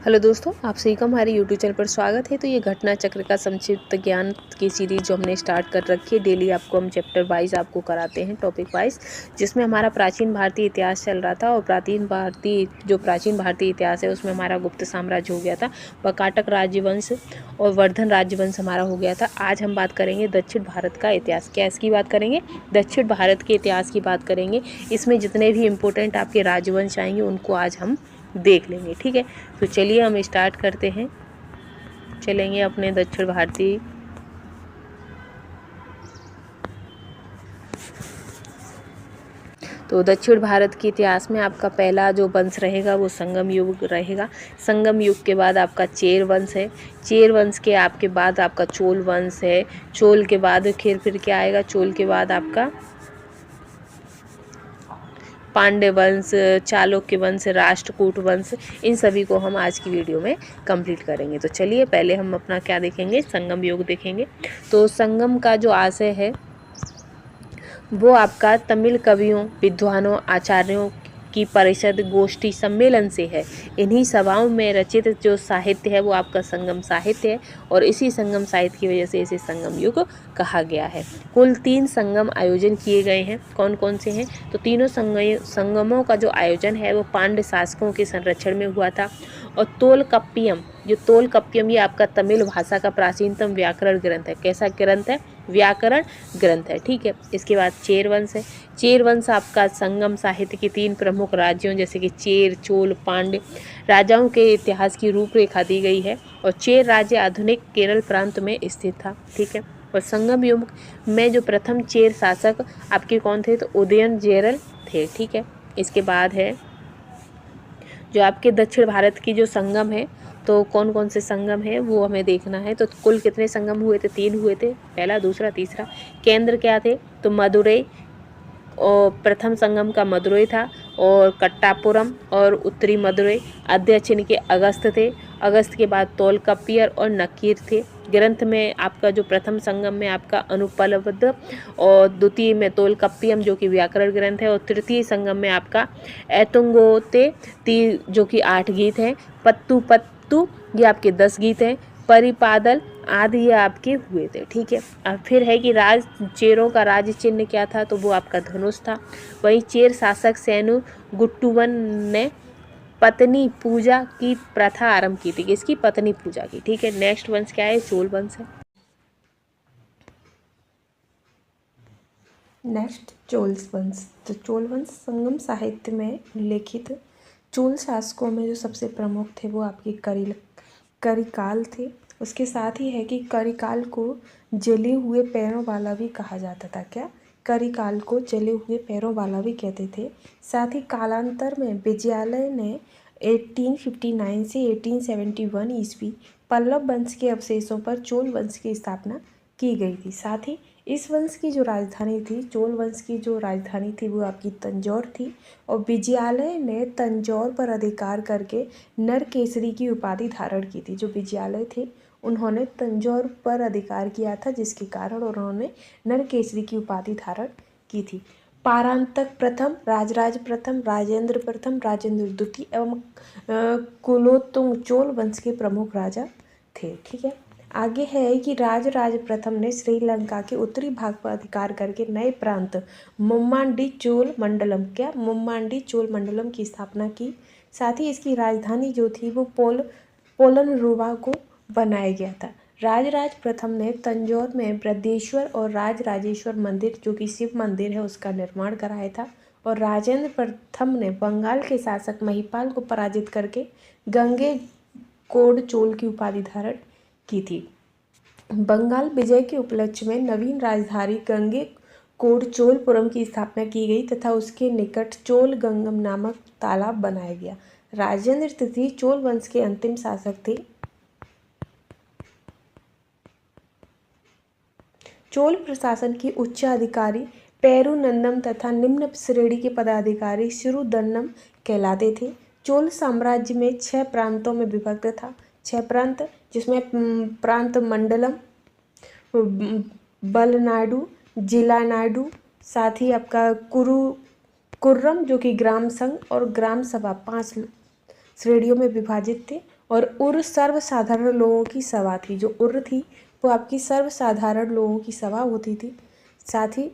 Hello दोस्तों, आप सभी का हमारे यूट्यूब चैनल पर स्वागत है। तो ये घटना चक्र का संक्षिप्त ज्ञान की सीरीज जो हमने स्टार्ट कर रखी है, डेली आपको हम चैप्टर वाइज आपको कराते हैं, टॉपिक वाइज, जिसमें हमारा प्राचीन भारतीय इतिहास चल रहा था। और प्राचीन भारतीय इतिहास है उसमें हमारा गुप्त साम्राज्य हो गया था, वाकाटक राज्यवंश और वर्धन राज्यवंश हमारा हो गया था। आज हम बात करेंगे दक्षिण भारत का इतिहास। क्या इसकी बात करेंगे? दक्षिण भारत के इतिहास की बात करेंगे। इसमें जितने भी इम्पोर्टेंट आपके राजवंश आएंगे उनको आज हम देख लेंगे, ठीक है। तो चलिए हम स्टार्ट करते हैं, चलेंगे अपने दक्षिण भारतीय। तो दक्षिण भारत के इतिहास में आपका पहला जो वंश रहेगा वो संगम युग रहेगा। संगम युग के बाद आपका चेर वंश है। चेर वंश के आपके बाद आपका चोल वंश है। चोल के बाद फिर क्या आएगा? चोल के बाद आपका पांड्य वंश, चालुक्य वंश, राष्ट्रकूट वंश, इन सभी को हम आज की वीडियो में कंप्लीट करेंगे। तो चलिए पहले हम अपना क्या देखेंगे? संगम युग देखेंगे। तो संगम का जो आशय है वो आपका तमिल कवियों, विद्वानों, आचार्यों की परिषद, गोष्ठी, सम्मेलन से है। इन्हीं सभाओं में रचित जो साहित्य है वो आपका संगम साहित्य है, और इसी संगम साहित्य की वजह से इसे संगम युग कहा गया है। कुल 3 संगम आयोजन किए गए हैं। कौन कौन से हैं? तो तीनों संगमों का जो आयोजन है वो पांड्य शासकों के संरक्षण में हुआ था। और तोलकप्पियम ये आपका तमिल भाषा का प्राचीनतम व्याकरण ग्रंथ है। कैसा ग्रंथ है? व्याकरण ग्रंथ है, ठीक है। इसके बाद चेर वंश है। चेर वंश आपका संगम साहित्य के 3 प्रमुख राज्यों जैसे कि चेर, चोल, पांड्य राजाओं के इतिहास की रूपरेखा दी गई है। और चेर राज्य आधुनिक केरल प्रांत में स्थित था, ठीक है। और संगम युग में जो प्रथम चेर शासक आपके कौन थे? तो उदयन जेरल थे, ठीक है। इसके बाद है जो आपके दक्षिण भारत की जो संगम है, तो कौन कौन से संगम है वो हमें देखना है। तो कुल कितने संगम हुए थे? 3 हुए थे, पहला, दूसरा, तीसरा। केंद्र क्या थे? तो मदुरई, और प्रथम संगम का मदुरई था, और कट्टापुरम और उत्तरी मदुरई। अध्यक्ष इनके अगस्त थे। अगस्त के बाद तोलकप्पियर और नकीर थे। ग्रंथ में आपका जो प्रथम संगम में आपका अनुपलब्ध, और द्वितीय में तोलकप्पियम जो कि व्याकरण ग्रंथ है, और तृतीय संगम में आपका ऐतुंगोते जो कि 8 गीत हैं। पत्तू पत्तू ये आपके 10 गीत हैं। परिपादल आदि ये आपके हुए थे, ठीक है। अब फिर है कि चेरों का राज चिन्ह क्या था? तो वो आपका धनुष था। वहीं चेर शासक सेनु गुट्टुवन ने पत्नी पूजा की प्रथा आरंभ की थी। किसकी? पत्नी पूजा की, ठीक है। नेक्स्ट वंश क्या है? चोल वंश है। नेक्स्ट चोल वंश। तो चोल वंश संगम साहित्य में लिखित चोल शासकों में जो सबसे प्रमुख थे वो आपके करिकाल थे। उसके साथ ही है कि करिकाल को जले हुए पैरों वाला भी कहा जाता था। क्या? करिकाल को जले हुए पैरों वाला भी कहते थे। साथ ही कालांतर में विजयालय ने 1859 से 1871 ईस्वी पल्लव वंश के अवशेषों पर चोल वंश की स्थापना की गई थी। साथ ही इस वंश की जो राजधानी थी, चोल वंश की जो राजधानी थी वो आपकी तंजौर थी। और विजयालय ने तंजौर पर अधिकार करके नरकेसरी की उपाधि धारण की थी। जो विजयालय थे उन्होंने तंजौर पर अधिकार किया था, जिसके कारण उन्होंने नरकेसरी की उपाधि धारण की थी। पारांतक प्रथम, राजराज प्रथम, राजेंद्र प्रथम, राजेंद्र द्वितीय एवं कुलोत्तुंग चोल वंश के प्रमुख राजा थे, ठीक है। आगे है कि राजराज प्रथम ने श्रीलंका के उत्तरी भाग पर अधिकार करके नए प्रांत मुम्मांडी चोल मंडलम, क्या? मुम्मांडी चोल मंडलम की स्थापना की। साथ ही इसकी राजधानी जो थी वो पोलनरुवा को बनाया गया था। राजराज प्रथम ने तंजौर में बृहदेश्वर और राजराजेश्वर मंदिर जो कि शिव मंदिर है उसका निर्माण कराया था। और राजेंद्र प्रथम ने बंगाल के शासक महिपाल को पराजित करके गंगे कोड चोल की उपाधि धारण की थी। बंगाल विजय के उपलक्ष्य में नवीन राजधानी गंगे कोड चोलपुरम की स्थापना की गई तथा उसके निकट चोल गंगम नामक तालाब बनाया गया। राजेंद्र तृतीय चोल वंश के अंतिम शासक थे। चोल प्रशासन के उच्च अधिकारी पेरुनंदम तथा निम्न श्रेणी के पदाधिकारी सिरुदन्नम कहलाते थे। चोल साम्राज्य में 6 प्रांतों में विभक्त था। 6 प्रांत, जिसमें प्रांत मंडलम, बलनाडु, जिलानाडु, साथ ही आपका कुर्रम जो कि ग्राम संघ और ग्राम सभा, श्रेणियों में विभाजित थे। और उर सर्वसाधारण लोगों की सभा थी। जो उर थी वो आपकी सर्वसाधारण लोगों की सभा होती थी। साथ ही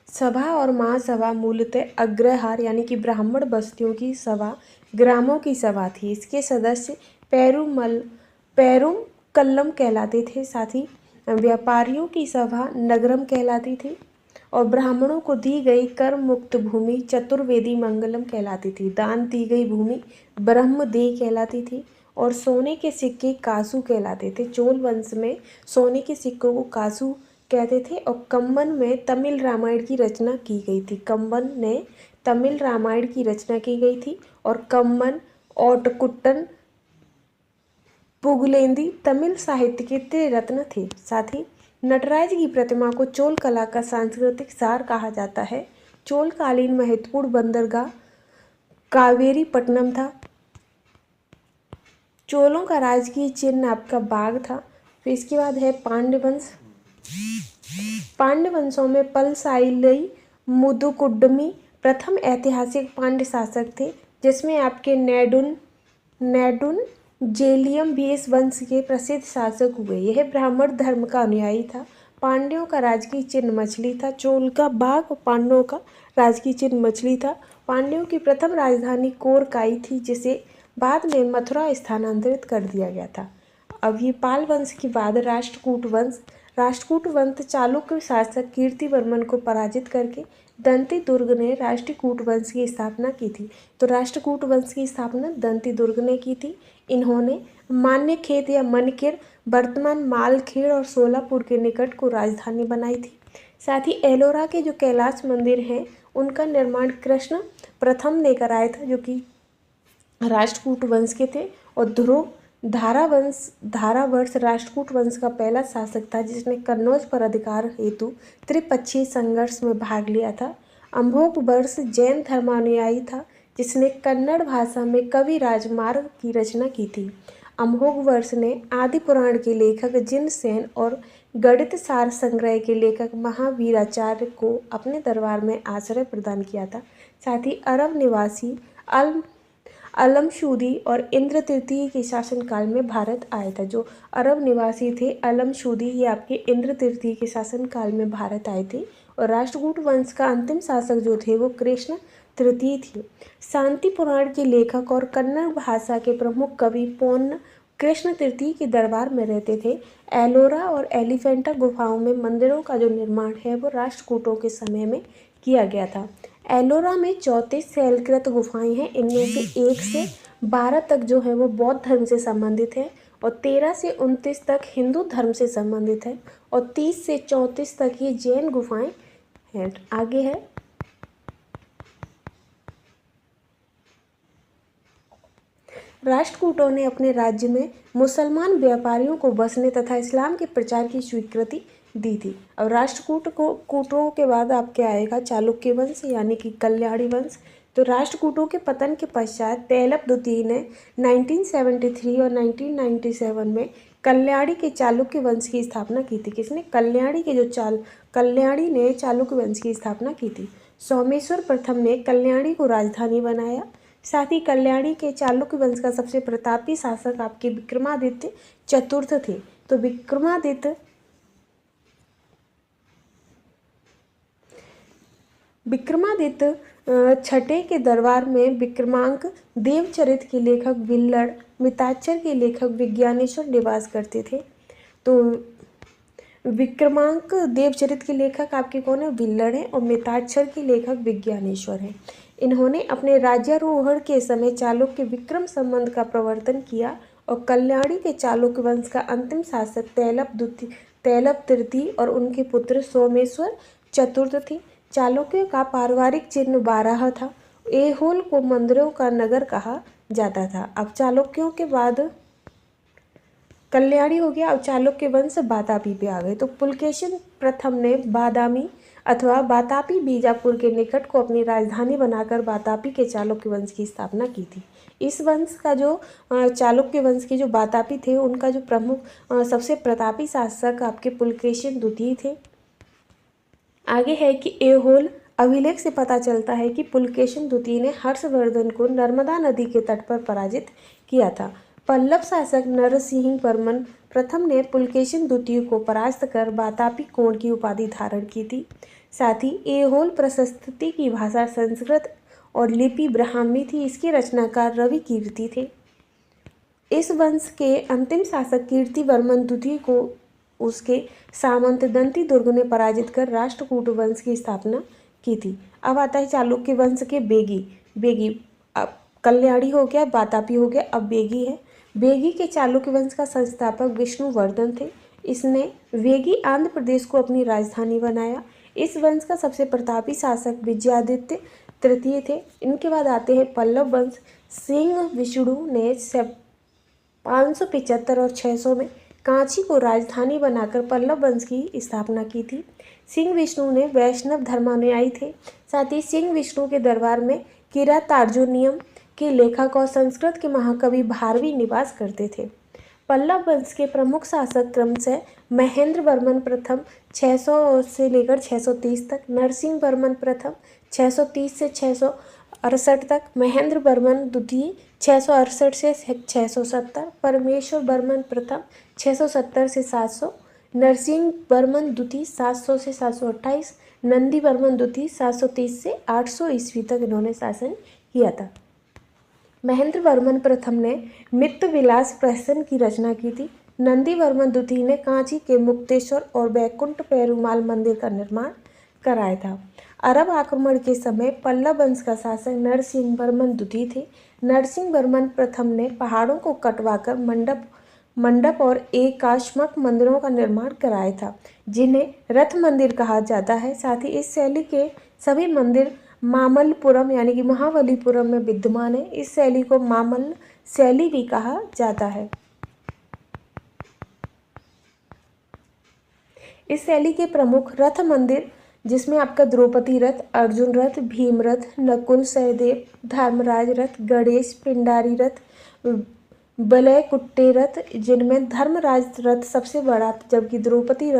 सभा और महासभा मूलतः अग्रहार यानी कि ब्राह्मण बस्तियों की सभा, ग्रामों की सभा थी। इसके सदस्य पैरुम कल्लम कहलाते थे। साथ ही व्यापारियों की सभा नगरम कहलाती थी। और ब्राह्मणों को दी गई कर मुक्त भूमि चतुर्वेदी मंगलम कहलाती थी। दान दी गई भूमि ब्रह्मदेह कहलाती थी। और सोने के सिक्के कासू कहलाते थे। चोल वंश में सोने के सिक्कों को कासू कहते थे। और कम्बन में तमिल रामायण की रचना की गई थी। कम्बन ने तमिल रामायण की रचना की गई थी। और कम्बन ओटकुट्टन पुगलेंदी तमिल साहित्य के त्रिरत्न थे। साथ ही नटराज की प्रतिमा को चोल कला का सांस्कृतिक सार कहा जाता है। चोलकालीन महत्वपूर्ण बंदरगाह कावेरी पट्टनम था। चोलों का राजकीय चिन्ह आपका बाघ था। फिर इसके बाद है पांड्य वंश। पांड्य वंशों में पलसाइलई मुदुकुड्डमी प्रथम ऐतिहासिक पांड्य शासक थे, जिसमें आपके नेडुन जेलियम भी इस वंश के प्रसिद्ध शासक हुए। यह ब्राह्मण धर्म का अनुयायी था। पांड्यों का राजकीय चिन्ह मछली था। चोल का बाघ और पांड्यों का राजकीय चिन्ह मछली था। पांड्यों की प्रथम राजधानी कोरकाई थी, जिसे बाद में मथुरा स्थानांतरित कर दिया गया था। अब ये पाल वंश के बाद राष्ट्रकूट वंश चालुक्य शासक कीर्तिवर्मन को पराजित करके दंती दुर्ग ने राष्ट्रकूट वंश की स्थापना की थी। तो राष्ट्रकूट वंश की स्थापना दंती दुर्ग ने की थी। इन्होंने मान्यखेत या मनकिर वर्तमान मालखेड़ और सोलापुर के निकट को राजधानी बनाई थी। साथ ही एलोरा के जो कैलाश मंदिर हैं उनका निर्माण कृष्ण प्रथम ने कराया था, जो कि राष्ट्रकूट वंश के थे। और ध्रुव धारावर्ष राष्ट्रकूट वंश का पहला शासक था, जिसने कन्नौज पर अधिकार हेतु त्रिपक्षीय संघर्ष में भाग लिया था। अम्भोग वर्ष जैन धर्मानुयायी था, जिसने कन्नड़ भाषा में कवि राजमार्ग की रचना की थी। अम्भोग वर्ष ने आदि पुराण के लेखक जिनसेन और गणित सार संग्रह के लेखक महावीराचार्य को अपने दरबार में आश्रय प्रदान किया था। साथ ही अरब निवासी अलमशूदी और इंद्र तृतीय के शासनकाल में भारत आया था। जो अरब निवासी थे अलमशूदी, ये आपके इंद्र तृतीय के शासनकाल में भारत आए थे। और राष्ट्रकूट वंश का अंतिम शासक जो थे वो कृष्ण तृतीय थे। शांति पुराण के लेखक और कन्नड़ भाषा के प्रमुख कवि पोन्न कृष्ण तृतीय के दरबार में रहते थे। एलोरा और एलिफेंटा गुफाओं में मंदिरों का जो निर्माण है वो राष्ट्रकूटों के समय में किया गया था। एलोरा में 34 शैलकृत गुफाएं हैं। इनमें से 1 से 12 तक जो है वो बौद्ध धर्म से संबंधित है, और 13 से 29 तक हिंदू धर्म से संबंधित है, और 30 से 34 तक ये जैन गुफाएं हैं। आगे है राष्ट्रकूटों ने अपने राज्य में मुसलमान व्यापारियों को बसने तथा इस्लाम के प्रचार की स्वीकृति दी थी। अब राष्ट्रकूटों के बाद आपके आएगा चालुक्य वंश यानी कि कल्याणी वंश। तो राष्ट्रकूटों के पतन के पश्चात तैलप द्वितीय ने 1973 और 1997 में कल्याणी के चालुक्य वंश की स्थापना की थी। किसने? कल्याणी ने चालुक्य वंश की स्थापना की थी। सोमेश्वर प्रथम ने कल्याणी को राजधानी बनाया। साथ ही कल्याणी के चालुक्य वंश का सबसे प्रतापी शासक आपके विक्रमादित्य चतुर्थ थे। तो विक्रमादित्य छठे के दरबार में विक्रमांक देवचरित के लेखक विल्लड़, मिताक्षर के लेखक विज्ञानेश्वर निवास करते थे। तो विक्रमांक देवचरित के लेखक आपके कौन है? विल्लड़ हैं। और मिताक्षर के लेखक विज्ञानेश्वर हैं। इन्होंने अपने राज्यारोहण के समय चालुक्य विक्रम संबंध का प्रवर्तन किया। और कल्याणी के चालुक्य वंश का अंतिम शासक तैलप तृतीय और उनके पुत्र सोमेश्वर चतुर्थ थे। चालुक्यों का पारिवारिक चिन्ह बाराह था। ऐहोल को मंदिरों का नगर कहा जाता था। अब चालुक्यों के बाद कल्याणी हो गया। अब चालुक्य वंश बातापी पे आ गए। तो पुलकेशिन प्रथम ने बादामी अथवा बातापी बीजापुर के निकट को अपनी राजधानी बनाकर बातापी के चालुक्य वंश की स्थापना की थी। इस वंश का जो चालुक्य वंश के जो बातापी थे उनका जो प्रमुख सबसे प्रतापी शासक आपके पुलकेशिन द्वितीय थे। आगे है कि ऐहोल अभिलेख से पता चलता है कि पुलकेशिन द्वितीय ने हर्षवर्धन को नर्मदा नदी के तट पर पराजित किया था। पल्लव शासक नरसिंह वर्मन प्रथम ने पुलकेशिन द्वितीय को परास्त कर वातापी कोण की उपाधि धारण की थी। साथ ही ऐहोल प्रशस्ति की भाषा संस्कृत और लिपि ब्राह्मी थी। इसके रचनाकार रवि कीर्ति थे। इस वंश के अंतिम शासक कीर्तिवर्मन द्वितीय को उसके सामंत दंती दुर्ग ने पराजित कर राष्ट्रकूट वंश की स्थापना की थी। अब आता है चालुक्य वंश के बेगी। अब कल्याणी हो गया, वातापी हो गया, अब बेगी है। बेगी के चालुक्य वंश का संस्थापक विष्णुवर्धन थे। इसने वेगी आंध्र प्रदेश को अपनी राजधानी बनाया। इस वंश का सबसे प्रतापी शासक विजयादित्य तृतीय थे। इनके बाद आते हैं पल्लव वंश। सिंह विष्णु ने 575 और 600 में कांची को राजधानी बनाकर पल्लव वंश की स्थापना की थी। सिंह विष्णु ने वैष्णव धर्मानुयायी थे। साथ ही सिंह विष्णु के दरबार में किरातार्जुनीयम के लेखक और संस्कृत के महाकवि भारवी निवास करते थे। पल्लव वंश के प्रमुख शासक क्रमशः महेंद्र वर्मन प्रथम 600 से लेकर 630 तक, नरसिंह वर्मन प्रथम 630 से 668 तक, महेंद्र वर्मन द्वितीय 668 से 670, परमेश्वर वर्मन प्रथम 670 से 700, नरसिंह वर्मन द्वितीय 700 से 728, नंदी वर्मन द्वितीय 730 से 800 ईस्वी तक इन्होंने शासन किया था। महेंद्र वर्मन प्रथम ने मित्त विलास प्रहसन की रचना की थी। नंदी वर्मन द्वितीय ने कांची के मुक्तेश्वर और बैकुंठ पेरुमाल मंदिर का निर्माण कराया था। अरब आक्रमण के समय पल्लव वंश का शासक नरसिंह वर्मन द्वितीय थे। नरसिंह वर्मन प्रथम ने पहाड़ों को कटवाकर मंडप और एकाश्मक मंदिरों का निर्माण कराया था, जिन्हें रथ मंदिर कहा जाता है। साथ ही इस शैली के सभी मंदिर मामल्लपुरम यानी कि महाबलीपुरम में विद्यमान है। इस शैली को मामल्ल शैली भी कहा जाता है। इस शैली के प्रमुख रथ मंदिर जिसमें आपका द्रौपदी रथ, अर्जुन रथ, भीम रथ, नकुल सहदेव, धर्मराज रथ, गणेश पिंडारी रथ, बलय कुट्टे रथ, जिनमें धर्मराज रथ सबसे बड़ा जबकि द्रौपदी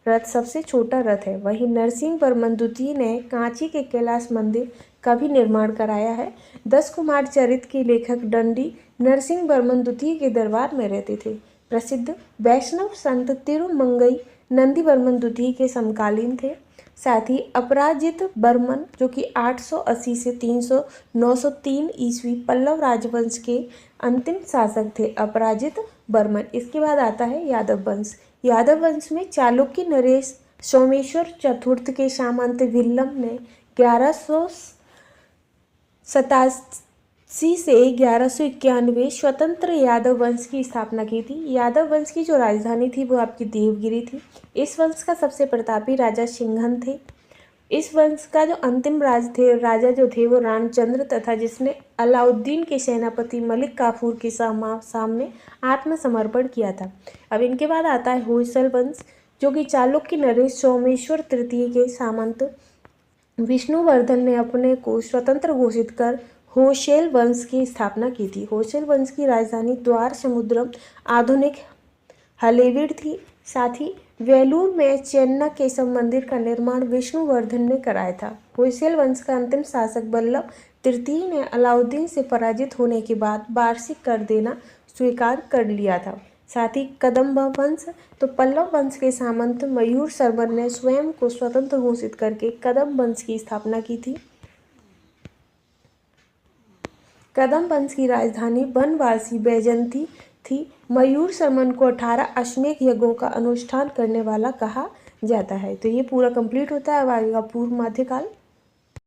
रथ सबसे छोटा रथ है। वहीं नरसिंह वर्मन द्वितीय ने कांची के कैलाश मंदिर का भी निर्माण कराया है। 10 कुमार चरित के लेखक दंडी नरसिंह वर्मन द्वितीय के दरबार में रहते थे। प्रसिद्ध वैष्णव संत तिरुमंगई नंदी वर्मन द्वितीय के समकालीन थे। साथ ही अपराजित बर्मन जो कि 880 से 903 ईस्वी पल्लव राजवंश के अंतिम शासक थे, अपराजित बर्मन। इसके बाद आता है यादव वंश। यादव वंश में चालुक्य नरेश सोमेश्वर चतुर्थ के सामंत विल्लम ने 1187 से 1191 स्वतंत्र यादव वंश की स्थापना की थी। यादव वंश की जो राजधानी थी वो आपकी देवगिरी थी। इस वंश का सबसे प्रतापी राजा सिंघन थे। इस वंश का जो अंतिम राजा जो थे वो रामचंद्र तथा जिसने अलाउद्दीन के सेनापति मलिक काफूर के सामने आत्मसमर्पण किया था। अब इनके बाद आता है होयसल वंश जो कि चालुक्य नरेश सोमेश्वर तृतीय के सामंत विष्णुवर्धन ने अपने को स्वतंत्र घोषित कर होयसल वंश की स्थापना की थी। होयसल वंश की राजधानी द्वार समुद्रम आधुनिक हलेबीड थी। साथ ही वेलूर में चेन्नक केशव मंदिर का निर्माण विष्णुवर्धन ने कराया था। होयसल वंश का अंतिम शासक बल्लभ तृतीय ने अलाउद्दीन से पराजित होने के बाद वार्षिक कर देना स्वीकार कर लिया था। साथ ही कदम्ब वंश तो पल्लव वंश के सामंत मयूर शर्मन ने स्वयं को स्वतंत्र घोषित करके कदम्ब वंश की स्थापना की थी। कदम्ब वंश की राजधानी बनवासी बैजंती थी। मयूर शर्मन को 18 अश्वमेध यज्ञों का अनुष्ठान करने वाला कहा जाता है। तो ये पूरा कंप्लीट होता है। अब आएगा पूर्व मध्यकाल।